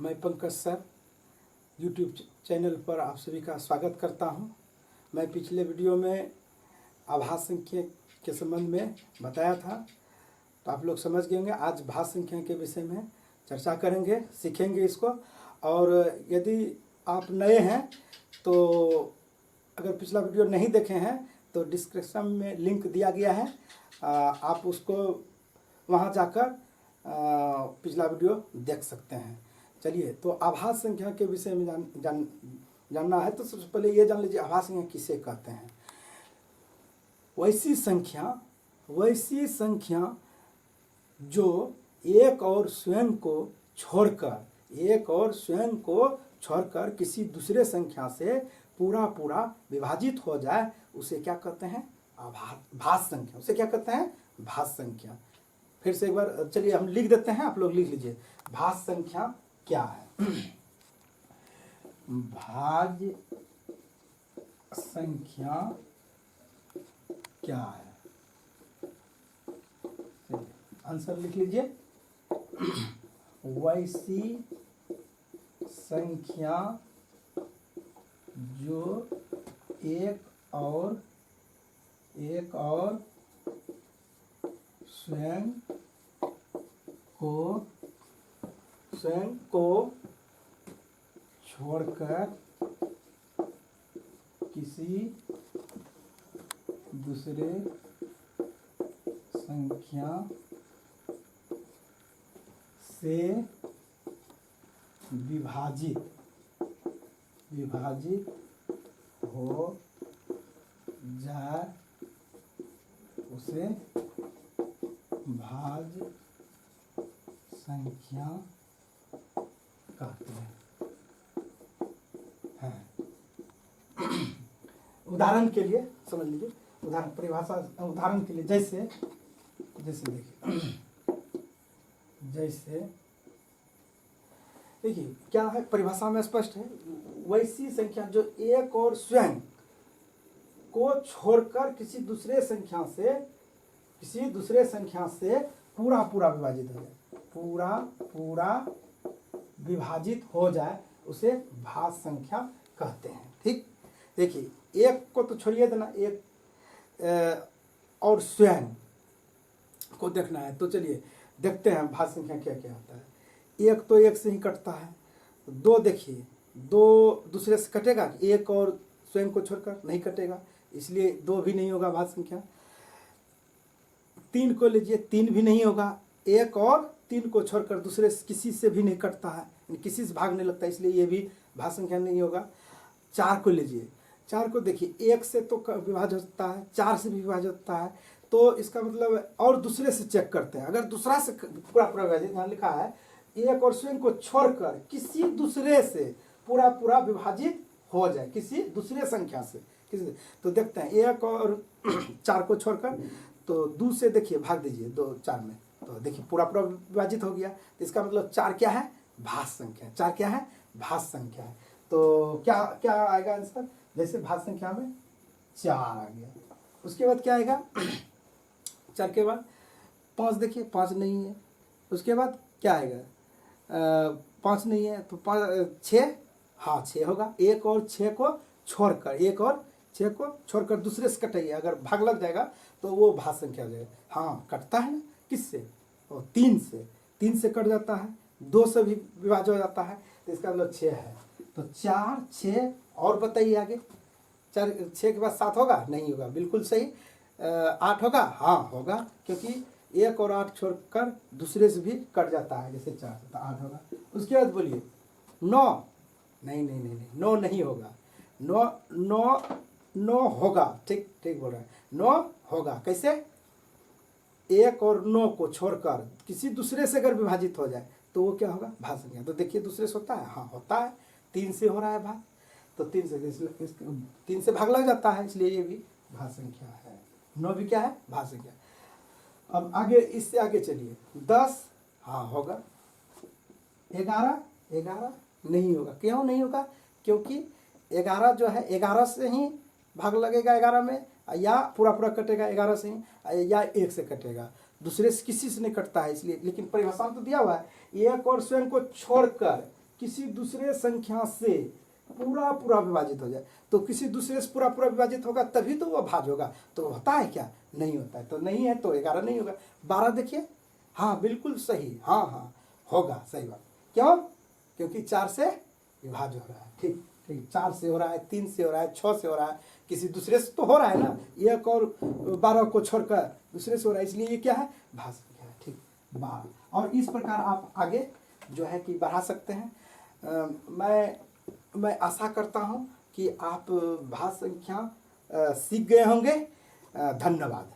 मैं Pankaj sir YouTube channel पर आप सभी का स्वागत करता हूं। मैं पिछले वीडियो में आभास संख्या के संबंध में बताया था, तो आप लोग समझ गए होंगे। आज भाज्य संख्या के विषय में चर्चा करेंगे, सीखेंगे इसको। और यदि आप नए हैं तो अगर पिछला वीडियो नहीं देखे हैं तो डिस्क्रिप्शन में लिंक दिया गया है, आप उसको वहां जाकर पिछला वीडियो देख सकते हैं। चलिए, तो आभास संख्या के विषय में जानना है तो सबसे पहले ये जान लीजिए आभास संख्या किसे कहते हैं। वैसी संख्या जो एक और स्वयं को छोड़कर किसी दूसरे संख्या से पूरा विभाजित हो जाए, उसे क्या कहते हैं? भाज्य संख्या। उसे क्या कहते हैं? भाज्य संख्या। फिर से एक बार चलिए हम लिख देते हैं, आप लोग लिख लीजिए। भाज्य संख्या क्या है? भाज्य संख्या क्या है? आंसर लिख लीजिए। वैसी संख्या जो एक और स्वयं को छोड़कर किसी दूसरे संख्या से विभाजित हो जाए, उसे भाज्य संख्या कहते हैं। उदाहरण के लिए समझ लीजिए, उदाहरण के लिए जैसे देखिए क्या है, परिभाषा में स्पष्ट है। वैसी संख्या जो एक और स्वयं को छोड़कर किसी दूसरे संख्या से पूरा विभाजित हो जाए, पूरा विभाजित हो जाए, उसे भाज्य संख्या कहते हैं। ठीक, देखिए एक को तो छोड़िए देना, एक और स्वयं को देखना है। तो चलिए देखते हैं भाज्य संख्या क्या क्या होता है। एक तो एक से ही कटता है। दो देखिए, दो दूसरे से कटेगा, एक और स्वयं को छोड़कर नहीं कटेगा, इसलिए दो भी नहीं होगा भाज्य संख्या। तीन को लीजिए, तीन भी नहीं होगा, एक और तीन को छोड़कर दूसरे किसी से भी नहीं कटता है, किसी से भाग नहीं लगता, इसलिए ये भी भाज्य संख्या नहीं होगा। चार को लीजिए, चार को देखिए, एक से तो विभाजित होता है, चार से भी विभाजित होता है, तो इसका मतलब और दूसरे से चेक करते हैं। अगर दूसरा से पूरा विभाजित, यहाँ लिखा है एक और स्वयं को छोड़कर किसी दूसरे से पूरा विभाजित हो जाए, किसी दूसरे संख्या से तो देखते हैं एक और चार को छोड़कर, तो दो से देखिए भाग दीजिए, दो चार में, तो देखिए पूरा विभाजित हो गया। तो इसका मतलब चार क्या है? भाज्य संख्या। चार क्या है? भाज्य संख्या है। तो क्या आएगा आंसर? जैसे भाज्य संख्या में चार आ गया, उसके बाद क्या आएगा? चार के बाद पाँच, देखिए पाँच नहीं है। उसके बाद क्या आएगा? पाँच नहीं है तो छः, हाँ छः होगा। एक और छः को छोड़कर दूसरे से कटाइए, अगर भाग लग जाएगा तो वो भाज्य संख्या हो जाएगा। हाँ कटता है ना, किससे? और तीन से कट जाता है, दो से भी विभाजित हो जाता है, तो इसका मतलब छः है। तो चार, छः, और बताइए आगे। चार, छः के बाद सात होगा? नहीं होगा, बिल्कुल सही। आठ होगा? हाँ होगा, क्योंकि एक और आठ छोड़कर दूसरे से भी कट जाता है, जैसे चार, तो आठ होगा। उसके बाद बोलिए नौ। नहीं, नौ नहीं होगा। नौ होगा, ठीक बोल रहा है, नौ होगा। कैसे? एक और नौ को छोड़कर किसी दूसरे से अगर विभाजित हो जाए तो वो क्या होगा? भाज्य संख्या। तो देखिए दूसरे से होता है? हाँ होता है, तीन से हो रहा है भाग, तो तीन से भाग लग जाता है, इसलिए ये भी भाज्य संख्या है। नौ भी क्या है? भाज्य संख्या। अब आगे, इससे आगे चलिए। 10, हाँ होगा। 11 नहीं होगा। क्यों नहीं होगा? क्योंकि 11 जो है 11 से ही भाग लगेगा 11 में, या पूरा कटेगा 11 से ही, या एक से कटेगा, दूसरे से किसी से नहीं कटता है, इसलिए। लेकिन परिभाषा तो दिया हुआ है, एक और स्वयं को छोड़कर किसी दूसरे संख्या से पूरा पूरा विभाजित हो जाए, तो किसी दूसरे से पूरा पूरा विभाजित होगा तभी तो वो भाज्य होगा। तो होता है क्या? नहीं होता है। तो नहीं है तो 11 नहीं होगा। 12 देखिए, हाँ बिल्कुल सही, हाँ हाँ होगा, सही बात। क्यों? क्योंकि 4 से विभाज्य हो रहा है। ठीक ठीक, 4 से हो रहा है, 3 से हो रहा है, 6 से हो रहा है, किसी दूसरे से तो हो रहा है ना, 1 और 12 को छोड़कर दूसरे से हो रहा है, इसलिए ये क्या है? भाज्य संख्या है। ठीक, 12। और इस प्रकार आप आगे जो है कि बढ़ा सकते हैं। मैं आशा करता हूं कि आप भाज्य संख्या सीख गए होंगे। धन्यवाद।